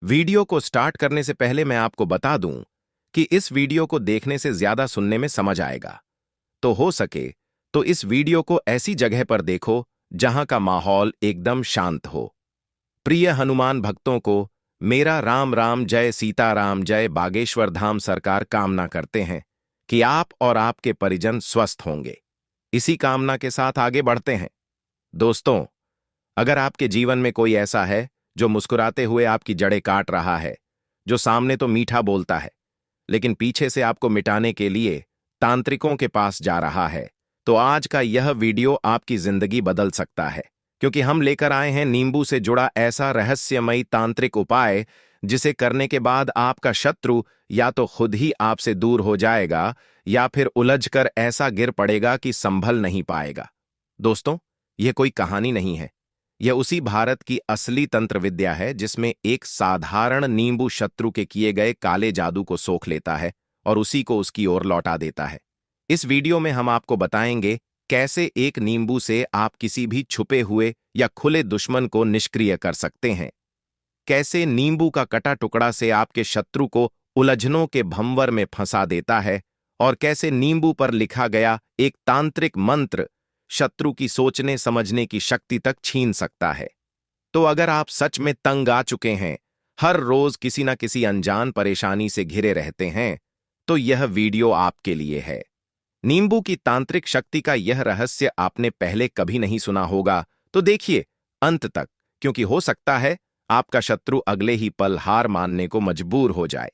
Video को start करने से पहले मैं आपको बता दूं कि इस वीडियो को देखने से ज्यादा सुनने में समझ आएगा। तो हो सके तो इस वीडियो को ऐसी जगह पर देखो जहां का माहौल एकदम शांत हो। प्रिय हनुमान भक्तों को मेरा राम राम जय सीताराम जय बागेश्वर धाम सरकार कामना करते हैं कि आप और आपके परिजन स्वस्थ होंगे। इसी कामना के साथ आगे बढ़ते हैं। दोस्तों, अगर आपके जीवन में कोई ऐसा है जो मुस्कुराते हुए आपकी जड़ें काट रहा है, जो सामने तो मीठा बोलता है लेकिन पीछे से आपको मिटाने के लिए तांत्रिकों के पास जा रहा है, तो आज का यह वीडियो आपकी जिंदगी बदल सकता है। क्योंकि हम लेकर आए हैं नींबू से जुड़ा ऐसा रहस्यमयी तांत्रिक उपाय जिसे करने के बाद आपका शत्रु या तो खुद ही आपसे दूर हो जाएगा या फिर उलझकर ऐसा गिर पड़ेगा कि संभल नहीं पाएगा। दोस्तों, यह कोई कहानी नहीं है। यह उसी भारत की असली तंत्र विद्या है जिसमें एक साधारण नींबू शत्रु के किए गए काले जादू को सोख लेता है और उसी को उसकी ओर लौटा देता है। इस वीडियो में हम आपको बताएंगे कैसे एक नींबू से आप किसी भी छुपे हुए या खुले दुश्मन को निष्क्रिय कर सकते हैं, कैसे नींबू का कटा टुकड़ा से आपके शत्रु को उलझनों के भंवर में फंसा देता है, और कैसे नींबू पर लिखा गया एक तांत्रिक मंत्र शत्रु की सोचने समझने की शक्ति तक छीन सकता है। तो अगर आप सच में तंग आ चुके हैं, हर रोज किसी न किसी अनजान परेशानी से घिरे रहते हैं, तो यह वीडियो आपके लिए है। नींबू की तांत्रिक शक्ति का यह रहस्य आपने पहले कभी नहीं सुना होगा, तो देखिए अंत तक, क्योंकि हो सकता है आपका शत्रु अगले ही पल हार मानने को मजबूर हो जाए।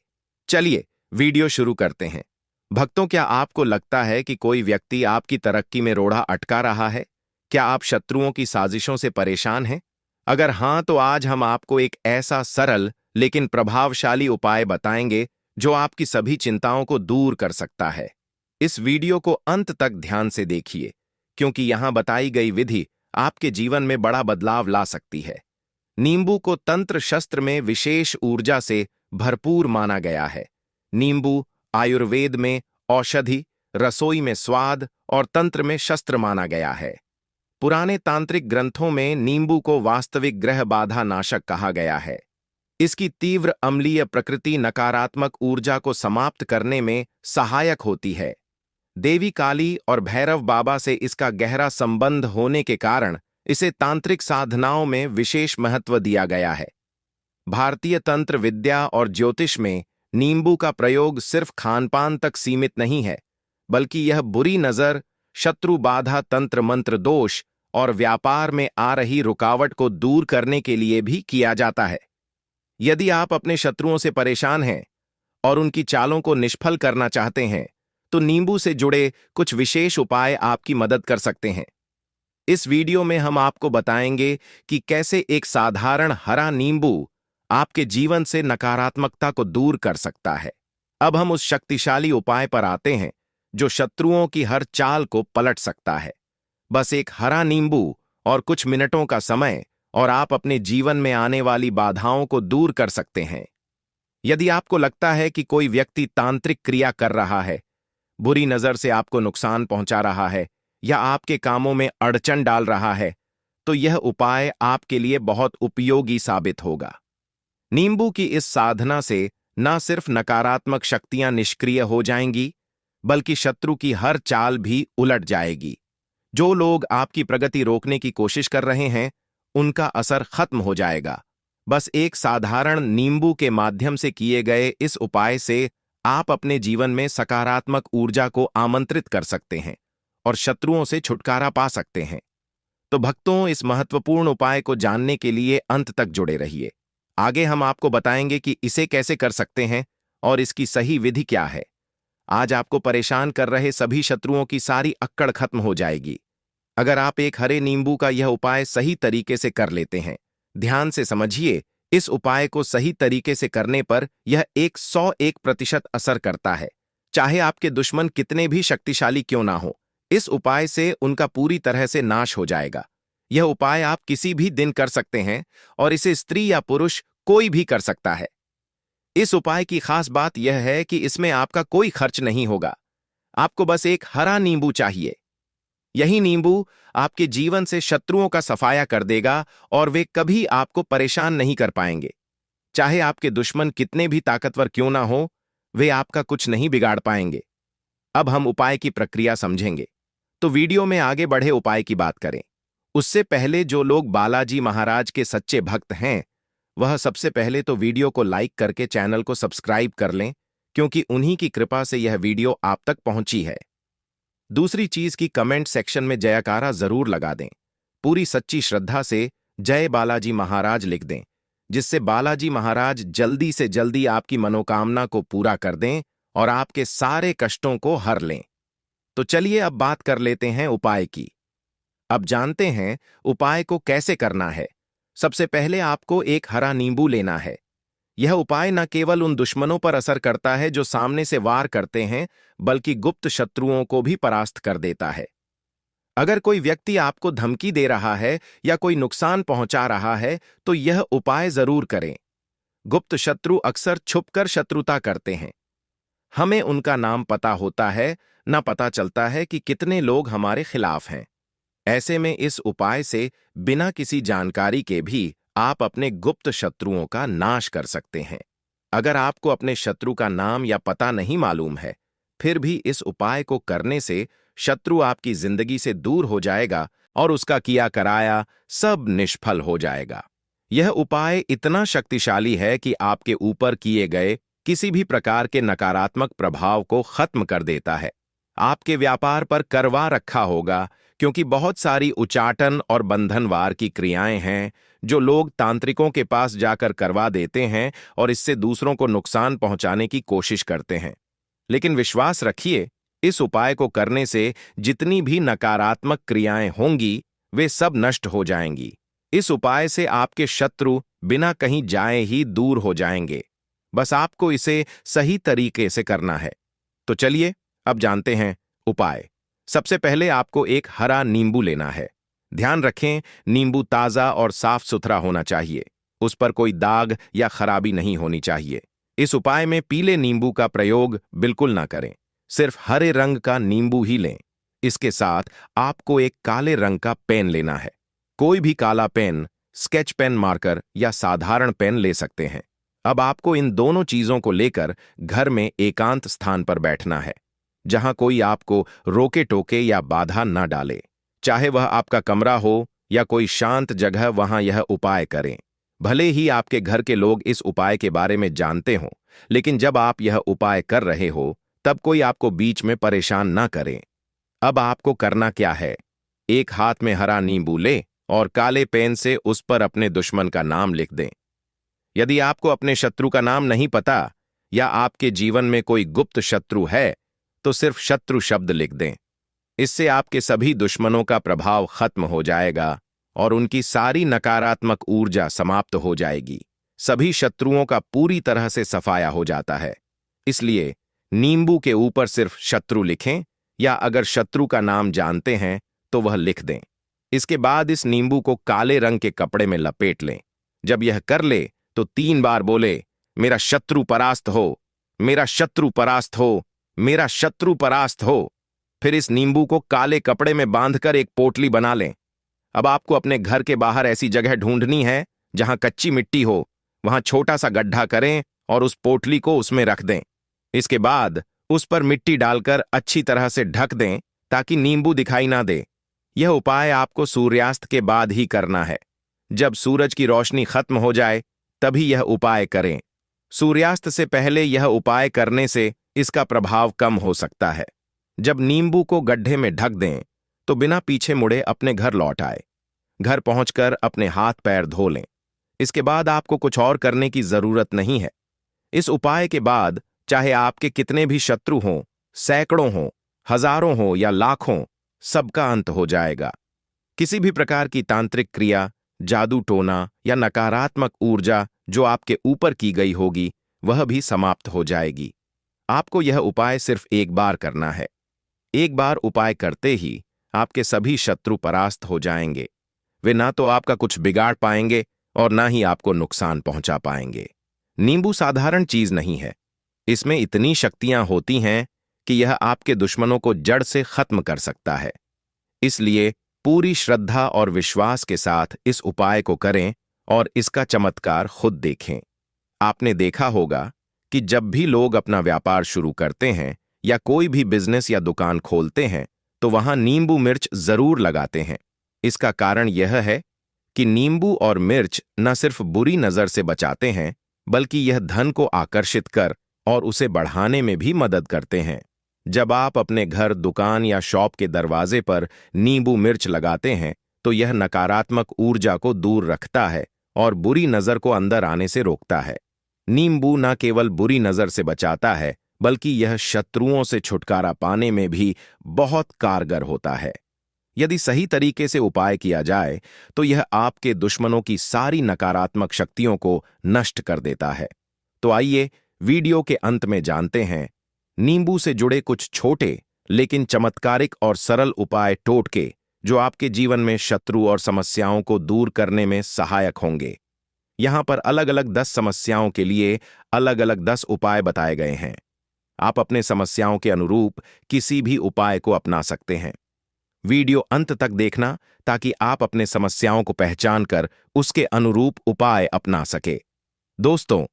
चलिए वीडियो शुरू करते हैं। भक्तों, क्या आपको लगता है कि कोई व्यक्ति आपकी तरक्की में रोड़ा अटका रहा है? क्या आप शत्रुओं की साजिशों से परेशान हैं? अगर हां, तो आज हम आपको एक ऐसा सरल लेकिन प्रभावशाली उपाय बताएंगे जो आपकी सभी चिंताओं को दूर कर सकता है। इस वीडियो को अंत तक ध्यान से देखिए, क्योंकि यहां बताई गई विधि आपके जीवन में बड़ा बदलाव ला सकती है। नींबू को तंत्र शस्त्र में विशेष ऊर्जा से भरपूर माना गया है। नींबू आयुर्वेद में औषधि, रसोई में स्वाद और तंत्र में शस्त्र माना गया है। पुराने तांत्रिक ग्रंथों में नींबू को वास्तविक ग्रह बाधा नाशक कहा गया है। इसकी तीव्र अम्लीय प्रकृति नकारात्मक ऊर्जा को समाप्त करने में सहायक होती है। देवी काली और भैरव बाबा से इसका गहरा संबंध होने के कारण इसे तांत्रिक साधनाओं में विशेष महत्व दिया गया है। भारतीय तंत्र विद्या और ज्योतिष में नींबू का प्रयोग सिर्फ खानपान तक सीमित नहीं है, बल्कि यह बुरी नजर, शत्रु बाधा, तंत्र मंत्र दोष और व्यापार में आ रही रुकावट को दूर करने के लिए भी किया जाता है। यदि आप अपने शत्रुओं से परेशान हैं और उनकी चालों को निष्फल करना चाहते हैं, तो नींबू से जुड़े कुछ विशेष उपाय आपकी मदद कर सकते हैं। इस वीडियो में हम आपको बताएंगे कि कैसे एक साधारण हरा नींबू आपके जीवन से नकारात्मकता को दूर कर सकता है। अब हम उस शक्तिशाली उपाय पर आते हैं जो शत्रुओं की हर चाल को पलट सकता है। बस एक हरा नींबू और कुछ मिनटों का समय, और आप अपने जीवन में आने वाली बाधाओं को दूर कर सकते हैं। यदि आपको लगता है कि कोई व्यक्ति तांत्रिक क्रिया कर रहा है, बुरी नजर से आपको नुकसान पहुंचा रहा है या आपके कामों में अड़चन डाल रहा है, तो यह उपाय आपके लिए बहुत उपयोगी साबित होगा। नींबू की इस साधना से न सिर्फ नकारात्मक शक्तियां निष्क्रिय हो जाएंगी, बल्कि शत्रु की हर चाल भी उलट जाएगी। जो लोग आपकी प्रगति रोकने की कोशिश कर रहे हैं, उनका असर खत्म हो जाएगा। बस एक साधारण नींबू के माध्यम से किए गए इस उपाय से आप अपने जीवन में सकारात्मक ऊर्जा को आमंत्रित कर सकते हैं और शत्रुओं से छुटकारा पा सकते हैं। तो भक्तों, इस महत्वपूर्ण उपाय को जानने के लिए अंत तक जुड़े रहिए। आगे हम आपको बताएंगे कि इसे कैसे कर सकते हैं और इसकी सही विधि क्या है। आज आपको परेशान कर रहे सभी शत्रुओं की सारी अक्कड़ खत्म हो जाएगी अगर आप एक हरे नींबू का यह उपाय सही तरीके से कर लेते हैं। ध्यान से समझिए, इस उपाय को सही तरीके से करने पर यह 101% असर करता है। चाहे आपके दुश्मन कितने भी शक्तिशाली क्यों ना हो, इस उपाय से उनका पूरी तरह से नाश हो जाएगा। यह उपाय आप किसी भी दिन कर सकते हैं और इसे स्त्री या पुरुष कोई भी कर सकता है। इस उपाय की खास बात यह है कि इसमें आपका कोई खर्च नहीं होगा। आपको बस एक हरा नींबू चाहिए। यही नींबू आपके जीवन से शत्रुओं का सफाया कर देगा और वे कभी आपको परेशान नहीं कर पाएंगे। चाहे आपके दुश्मन कितने भी ताकतवर क्यों ना हो, वे आपका कुछ नहीं बिगाड़ पाएंगे। अब हम उपाय की प्रक्रिया समझेंगे। तो वीडियो में आगे बढ़े उपाय की बात करें उससे पहले जो लोग बालाजी महाराज के सच्चे भक्त हैं, वह सबसे पहले तो वीडियो को लाइक करके चैनल को सब्सक्राइब कर लें, क्योंकि उन्हीं की कृपा से यह वीडियो आप तक पहुंची है। दूसरी चीज की कमेंट सेक्शन में जयकारा जरूर लगा दें। पूरी सच्ची श्रद्धा से जय बालाजी महाराज लिख दें, जिससे बालाजी महाराज जल्दी से जल्दी आपकी मनोकामना को पूरा कर दें और आपके सारे कष्टों को हर लें। तो चलिए अब बात कर लेते हैं उपाय की। अब जानते हैं उपाय को कैसे करना है। सबसे पहले आपको एक हरा नींबू लेना है। यह उपाय न केवल उन दुश्मनों पर असर करता है जो सामने से वार करते हैं, बल्कि गुप्त शत्रुओं को भी परास्त कर देता है। अगर कोई व्यक्ति आपको धमकी दे रहा है या कोई नुकसान पहुंचा रहा है, तो यह उपाय जरूर करें। गुप्त शत्रु अक्सर छुपकर शत्रुता करते हैं। हमें उनका नाम पता होता है, न पता चलता है कि कितने लोग हमारे खिलाफ हैं। ऐसे में इस उपाय से बिना किसी जानकारी के भी आप अपने गुप्त शत्रुओं का नाश कर सकते हैं। अगर आपको अपने शत्रु का नाम या पता नहीं मालूम है, फिर भी इस उपाय को करने से शत्रु आपकी जिंदगी से दूर हो जाएगा और उसका किया कराया सब निष्फल हो जाएगा। यह उपाय इतना शक्तिशाली है कि आपके ऊपर किए गए किसी भी प्रकार के नकारात्मक प्रभाव को खत्म कर देता है। आपके व्यापार पर करवा रखा होगा, क्योंकि बहुत सारी उचाटन और बंधनवार की क्रियाएं हैं जो लोग तांत्रिकों के पास जाकर करवा देते हैं और इससे दूसरों को नुकसान पहुंचाने की कोशिश करते हैं। लेकिन विश्वास रखिए, इस उपाय को करने से जितनी भी नकारात्मक क्रियाएं होंगी, वे सब नष्ट हो जाएंगी। इस उपाय से आपके शत्रु बिना कहीं जाए ही दूर हो जाएंगे। बस आपको इसे सही तरीके से करना है। तो चलिए अब जानते हैं उपाय। सबसे पहले आपको एक हरा नींबू लेना है। ध्यान रखें, नींबू ताजा और साफ सुथरा होना चाहिए। उस पर कोई दाग या खराबी नहीं होनी चाहिए। इस उपाय में पीले नींबू का प्रयोग बिल्कुल ना करें। सिर्फ हरे रंग का नींबू ही लें। इसके साथ आपको एक काले रंग का पेन लेना है। कोई भी काला पेन, स्केच पेन, मार्कर या साधारण पेन ले सकते हैं। अब आपको इन दोनों चीजों को लेकर घर में एकांत स्थान पर बैठना है, जहां कोई आपको रोके टोके या बाधा न डाले। चाहे वह आपका कमरा हो या कोई शांत जगह, वहां यह उपाय करें। भले ही आपके घर के लोग इस उपाय के बारे में जानते हों, लेकिन जब आप यह उपाय कर रहे हो, तब कोई आपको बीच में परेशान ना करें। अब आपको करना क्या है? एक हाथ में हरा नींबू लें और काले पेन से उस पर अपने दुश्मन का नाम लिख दें। यदि आपको अपने शत्रु का नाम नहीं पता या आपके जीवन में कोई गुप्त शत्रु है, तो सिर्फ शत्रु शब्द लिख दें। इससे आपके सभी दुश्मनों का प्रभाव खत्म हो जाएगा और उनकी सारी नकारात्मक ऊर्जा समाप्त हो जाएगी। सभी शत्रुओं का पूरी तरह से सफाया हो जाता है। इसलिए नींबू के ऊपर सिर्फ शत्रु लिखें, या अगर शत्रु का नाम जानते हैं तो वह लिख दें। इसके बाद इस नींबू को काले रंग के कपड़े में लपेट लें। जब यह कर ले तो 3 बार बोले, मेरा शत्रु परास्त हो, मेरा शत्रु परास्त हो, मेरा शत्रु परास्त हो। फिर इस नींबू को काले कपड़े में बांधकर एक पोटली बना लें। अब आपको अपने घर के बाहर ऐसी जगह ढूंढनी है जहां कच्ची मिट्टी हो। वहां छोटा सा गड्ढा करें और उस पोटली को उसमें रख दें। इसके बाद उस पर मिट्टी डालकर अच्छी तरह से ढक दें, ताकि नींबू दिखाई ना दे। यह उपाय आपको सूर्यास्त के बाद ही करना है। जब सूरज की रोशनी खत्म हो जाए, तभी यह उपाय करें। सूर्यास्त से पहले यह उपाय करने से इसका प्रभाव कम हो सकता है। जब नींबू को गड्ढे में ढक दें, तो बिना पीछे मुड़े अपने घर लौट आए। घर पहुंचकर अपने हाथ पैर धो लें। इसके बाद आपको कुछ और करने की जरूरत नहीं है। इस उपाय के बाद चाहे आपके कितने भी शत्रु हों, सैकड़ों हों, हजारों हों या लाखों, सबका अंत हो जाएगा। किसी भी प्रकार की तांत्रिक क्रिया, जादू टोना या नकारात्मक ऊर्जा जो आपके ऊपर की गई होगी, वह भी समाप्त हो जाएगी। आपको यह उपाय सिर्फ एक बार करना है। एक बार उपाय करते ही आपके सभी शत्रु परास्त हो जाएंगे। वे ना तो आपका कुछ बिगाड़ पाएंगे और ना ही आपको नुकसान पहुंचा पाएंगे। नींबू साधारण चीज नहीं है। इसमें इतनी शक्तियां होती हैं कि यह आपके दुश्मनों को जड़ से खत्म कर सकता है। इसलिए पूरी श्रद्धा और विश्वास के साथ इस उपाय को करें और इसका चमत्कार खुद देखें। आपने देखा होगा कि जब भी लोग अपना व्यापार शुरू करते हैं या कोई भी बिजनेस या दुकान खोलते हैं तो वहां नींबू मिर्च जरूर लगाते हैं। इसका कारण यह है कि नींबू और मिर्च न सिर्फ बुरी नजर से बचाते हैं, बल्कि यह धन को आकर्षित कर और उसे बढ़ाने में भी मदद करते हैं। जब आप अपने घर, दुकान या शॉप के दरवाजे पर नींबू मिर्च लगाते हैं तो यह नकारात्मक ऊर्जा को दूर रखता है और बुरी नजर को अंदर आने से रोकता है। नींबू न केवल बुरी नजर से बचाता है, बल्कि यह शत्रुओं से छुटकारा पाने में भी बहुत कारगर होता है। यदि सही तरीके से उपाय किया जाए तो यह आपके दुश्मनों की सारी नकारात्मक शक्तियों को नष्ट कर देता है। तो आइए वीडियो के अंत में जानते हैं नींबू से जुड़े कुछ छोटे लेकिन चमत्कारिक और सरल उपाय टोटके जो आपके जीवन में शत्रु और समस्याओं को दूर करने में सहायक होंगे। यहां पर अलग अलग 10 समस्याओं के लिए अलग अलग 10 उपाय बताए गए हैं। आप अपने समस्याओं के अनुरूप किसी भी उपाय को अपना सकते हैं। वीडियो अंत तक देखना ताकि आप अपने समस्याओं को पहचान कर उसके अनुरूप उपाय अपना सके। दोस्तों,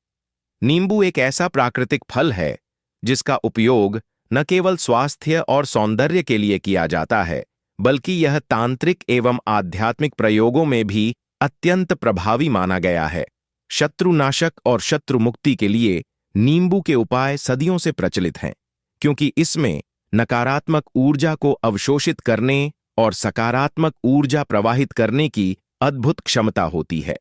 नींबू एक ऐसा प्राकृतिक फल है जिसका उपयोग न केवल स्वास्थ्य और सौंदर्य के लिए किया जाता है, बल्कि यह तांत्रिक एवं आध्यात्मिक प्रयोगों में भी अत्यंत प्रभावी माना गया है। शत्रुनाशक और शत्रु मुक्ति के लिए नींबू के उपाय सदियों से प्रचलित हैं, क्योंकि इसमें नकारात्मक ऊर्जा को अवशोषित करने और सकारात्मक ऊर्जा प्रवाहित करने की अद्भुत क्षमता होती है।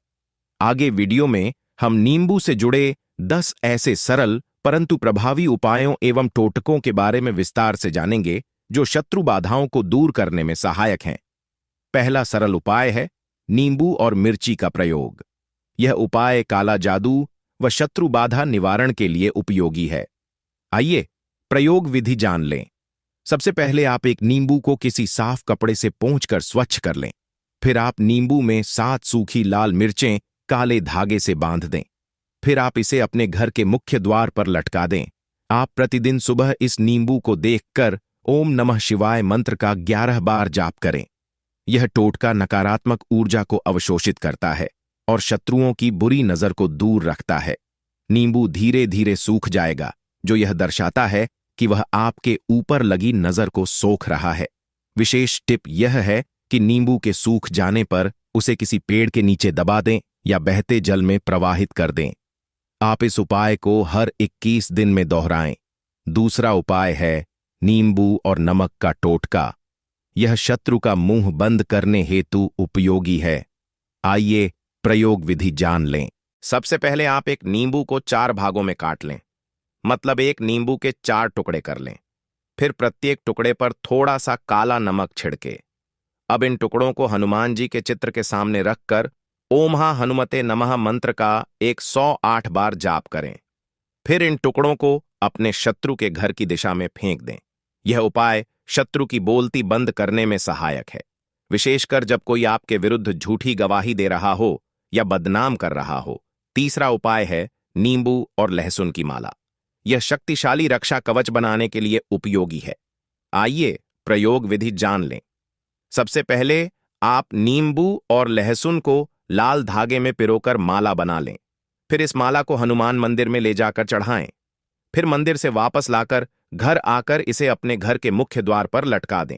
आगे वीडियो में हम नींबू से जुड़े 10 ऐसे सरल परंतु प्रभावी उपायों एवं टोटकों के बारे में विस्तार से जानेंगे जो शत्रु बाधाओं को दूर करने में सहायक हैं। पहला सरल उपाय है नींबू और मिर्ची का प्रयोग। यह उपाय काला जादू व शत्रु बाधा निवारण के लिए उपयोगी है। आइए प्रयोग विधि जान लें। सबसे पहले आप एक नींबू को किसी साफ कपड़े से पोंछकर स्वच्छ कर लें। फिर आप नींबू में 7 सूखी लाल मिर्चें काले धागे से बांध दें। फिर आप इसे अपने घर के मुख्य द्वार पर लटका दें। आप प्रतिदिन सुबह इस नींबू को देखकर ओम नमः शिवाय मंत्र का 11 बार जाप करें। यह टोटका नकारात्मक ऊर्जा को अवशोषित करता है और शत्रुओं की बुरी नजर को दूर रखता है। नींबू धीरे धीरे सूख जाएगा, जो यह दर्शाता है कि वह आपके ऊपर लगी नजर को सोख रहा है। विशेष टिप यह है कि नींबू के सूख जाने पर उसे किसी पेड़ के नीचे दबा दें या बहते जल में प्रवाहित कर दें। आप इस उपाय को हर 21 दिन में दोहराएं। दूसरा उपाय है नींबू और नमक का टोटका। यह शत्रु का मुंह बंद करने हेतु उपयोगी है। आइए प्रयोग विधि जान लें। सबसे पहले आप एक नींबू को 4 भागों में काट लें, मतलब एक नींबू के 4 टुकड़े कर लें। फिर प्रत्येक टुकड़े पर थोड़ा सा काला नमक छिड़के। अब इन टुकड़ों को हनुमान जी के चित्र के सामने रखकर ओम हनुमते नमः मंत्र का 108 बार जाप करें। फिर इन टुकड़ों को अपने शत्रु के घर की दिशा में फेंक दें। यह उपाय शत्रु की बोलती बंद करने में सहायक है, विशेषकर जब कोई आपके विरुद्ध झूठी गवाही दे रहा हो या बदनाम कर रहा हो। तीसरा उपाय है नींबू और लहसुन की माला। यह शक्तिशाली रक्षा कवच बनाने के लिए उपयोगी है। आइए प्रयोग विधि जान लें। सबसे पहले आप नींबू और लहसुन को लाल धागे में पिरोकर माला बना लें। फिर इस माला को हनुमान मंदिर में ले जाकर चढ़ाएं। फिर मंदिर से वापस लाकर घर आकर इसे अपने घर के मुख्य द्वार पर लटका दें।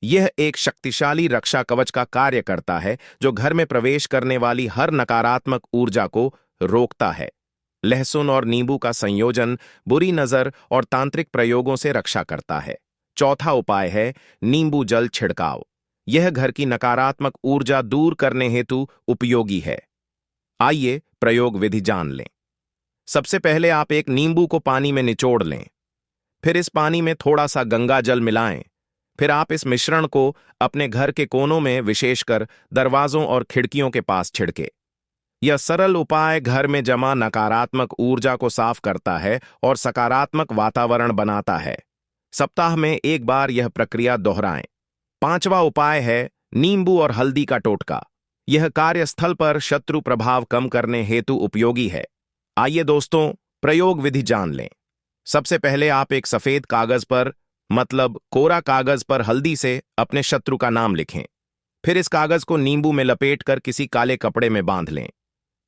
यह एक शक्तिशाली रक्षा कवच का कार्य करता है जो घर में प्रवेश करने वाली हर नकारात्मक ऊर्जा को रोकता है। लहसुन और नींबू का संयोजन बुरी नजर और तांत्रिक प्रयोगों से रक्षा करता है। चौथा उपाय है नींबू जल छिड़काव। यह घर की नकारात्मक ऊर्जा दूर करने हेतु उपयोगी है। आइए प्रयोग विधि जान लें। सबसे पहले आप एक नींबू को पानी में निचोड़ लें। फिर इस पानी में थोड़ा सा गंगा जल मिलाएं। फिर आप इस मिश्रण को अपने घर के कोनों में, विशेषकर दरवाजों और खिड़कियों के पास छिड़के। यह सरल उपाय घर में जमा नकारात्मक ऊर्जा को साफ करता है और सकारात्मक वातावरण बनाता है। सप्ताह में एक बार यह प्रक्रिया दोहराएं। पांचवा उपाय है नींबू और हल्दी का टोटका। यह कार्यस्थल पर शत्रु प्रभाव कम करने हेतु उपयोगी है। आइए दोस्तों प्रयोग विधि जान लें। सबसे पहले आप एक सफेद कागज पर, मतलब कोरा कागज पर हल्दी से अपने शत्रु का नाम लिखें। फिर इस कागज को नींबू में लपेटकर किसी काले कपड़े में बांध लें।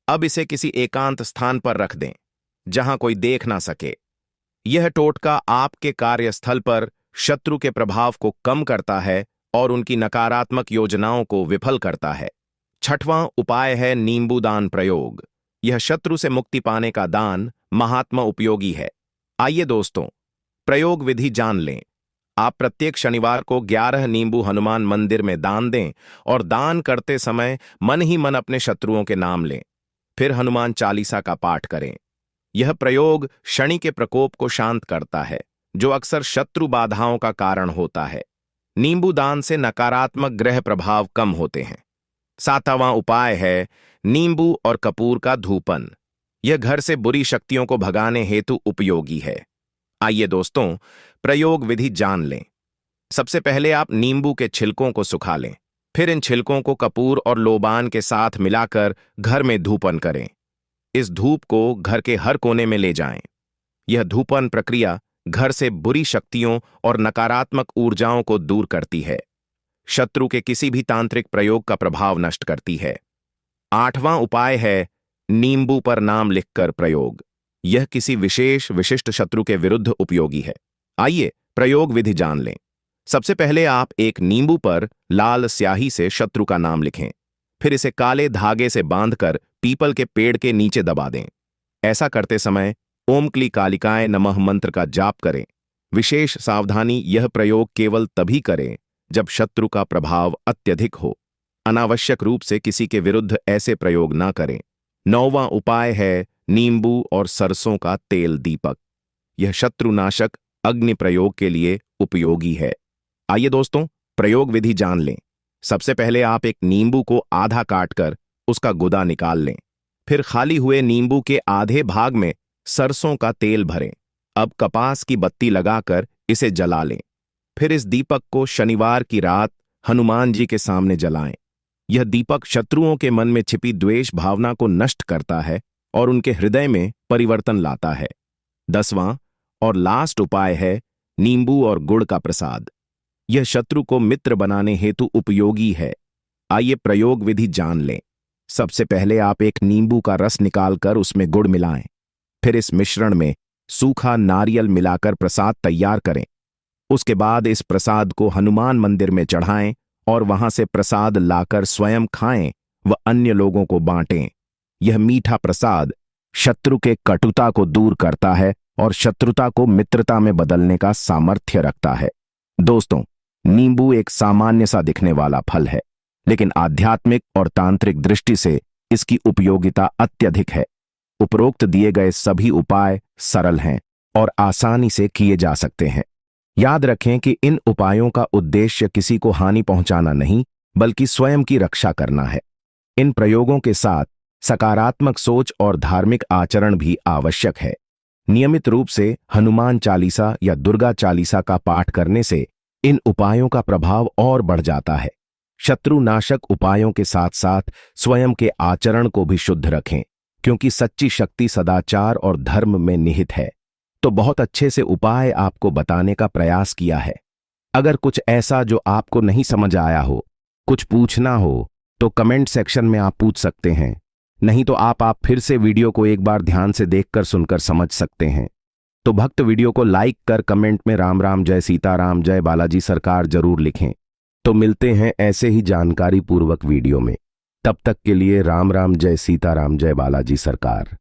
अब इसे किसी एकांत स्थान पर रख दें, जहां कोई देख ना सके। यह टोटका आपके कार्यस्थल पर शत्रु के प्रभाव को कम करता है और उनकी नकारात्मक योजनाओं को विफल करता है। छठवां उपाय है नींबू दान प्रयोग। यह शत्रु से मुक्ति पाने का दान महात्मा उपयोगी है। आइए दोस्तों, प्रयोग विधि जान लें। आप प्रत्येक शनिवार को 11 नींबू हनुमान मंदिर में दान दें और दान करते समय मन ही मन अपने शत्रुओं के नाम लें। फिर हनुमान चालीसा का पाठ करें। यह प्रयोग शनि के प्रकोप को शांत करता है, जो अक्सर शत्रु बाधाओं का कारण होता है। नींबू दान से नकारात्मक ग्रह प्रभाव कम होते हैं। सातवां उपाय है नींबू और कपूर का धूपन। यह घर से बुरी शक्तियों को भगाने हेतु उपयोगी है। आइए दोस्तों, प्रयोग विधि जान लें। सबसे पहले आप नींबू के छिलकों को सुखा लें। फिर इन छिलकों को कपूर और लोबान के साथ मिलाकर घर में धूपन करें। इस धूप को घर के हर कोने में ले जाएं। यह धूपन प्रक्रिया घर से बुरी शक्तियों और नकारात्मक ऊर्जाओं को दूर करती है। शत्रु के किसी भी तांत्रिक प्रयोग का प्रभाव नष्ट करती है। आठवां उपाय है नींबू पर नाम लिखकर प्रयोग। यह किसी विशेष विशिष्ट शत्रु के विरुद्ध उपयोगी है। आइए प्रयोग विधि जान लें। सबसे पहले आप एक नींबू पर लाल स्याही से शत्रु का नाम लिखें। फिर इसे काले धागे से बांधकर पीपल के पेड़ के नीचे दबा दें। ऐसा करते समय ओम क्ली कालिकाय नमः मंत्र का जाप करें। विशेष सावधानी, यह प्रयोग केवल तभी करें जब शत्रु का प्रभाव अत्यधिक हो। अनावश्यक रूप से किसी के विरुद्ध ऐसे प्रयोग ना करें। नौवां उपाय है नींबू और सरसों का तेल दीपक। यह शत्रुनाशक अग्नि प्रयोग के लिए उपयोगी है। आइए दोस्तों, प्रयोग विधि जान लें। सबसे पहले आप एक नींबू को आधा काटकर उसका गुदा निकाल लें। फिर खाली हुए नींबू के आधे भाग में सरसों का तेल भरें। अब कपास की बत्ती लगाकर इसे जला लें। फिर इस दीपक को शनिवार की रात हनुमान जी के सामने जलाएं। यह दीपक शत्रुओं के मन में छिपी द्वेष भावना को नष्ट करता है और उनके हृदय में परिवर्तन लाता है। 10वां और लास्ट उपाय है नींबू और गुड़ का प्रसाद। यह शत्रु को मित्र बनाने हेतु उपयोगी है। आइए प्रयोग विधि जान लें। सबसे पहले आप एक नींबू का रस निकालकर उसमें गुड़ मिलाएं। फिर इस मिश्रण में सूखा नारियल मिलाकर प्रसाद तैयार करें। उसके बाद इस प्रसाद को हनुमान मंदिर में चढ़ाएं और वहां से प्रसाद लाकर स्वयं खाएं व अन्य लोगों को बांटें। यह मीठा प्रसाद शत्रु के कटुता को दूर करता है और शत्रुता को मित्रता में बदलने का सामर्थ्य रखता है। दोस्तों, नींबू एक सामान्य सा दिखने वाला फल है, लेकिन आध्यात्मिक और तांत्रिक दृष्टि से इसकी उपयोगिता अत्यधिक है। उपरोक्त दिए गए सभी उपाय सरल हैं और आसानी से किए जा सकते हैं। याद रखें कि इन उपायों का उद्देश्य किसी को हानि पहुंचाना नहीं, बल्कि स्वयं की रक्षा करना है। इन प्रयोगों के साथ सकारात्मक सोच और धार्मिक आचरण भी आवश्यक है। नियमित रूप से हनुमान चालीसा या दुर्गा चालीसा का पाठ करने से इन उपायों का प्रभाव और बढ़ जाता है। शत्रुनाशक उपायों के साथ साथ स्वयं के आचरण को भी शुद्ध रखें, क्योंकि सच्ची शक्ति सदाचार और धर्म में निहित है। तो बहुत अच्छे से उपाय आपको बताने का प्रयास किया है। अगर कुछ ऐसा जो आपको नहीं समझ आया हो, कुछ पूछना हो, तो कमेंट सेक्शन में आप पूछ सकते हैं। नहीं तो आप फिर से वीडियो को एक बार ध्यान से देखकर सुनकर समझ सकते हैं। तो भक्त वीडियो को लाइक कर कमेंट में राम राम जय सीताराम जय बालाजी सरकार जरूर लिखें। तो मिलते हैं ऐसे ही जानकारी पूर्वक वीडियो में। तब तक के लिए राम राम जय सीताराम जय बालाजी सरकार।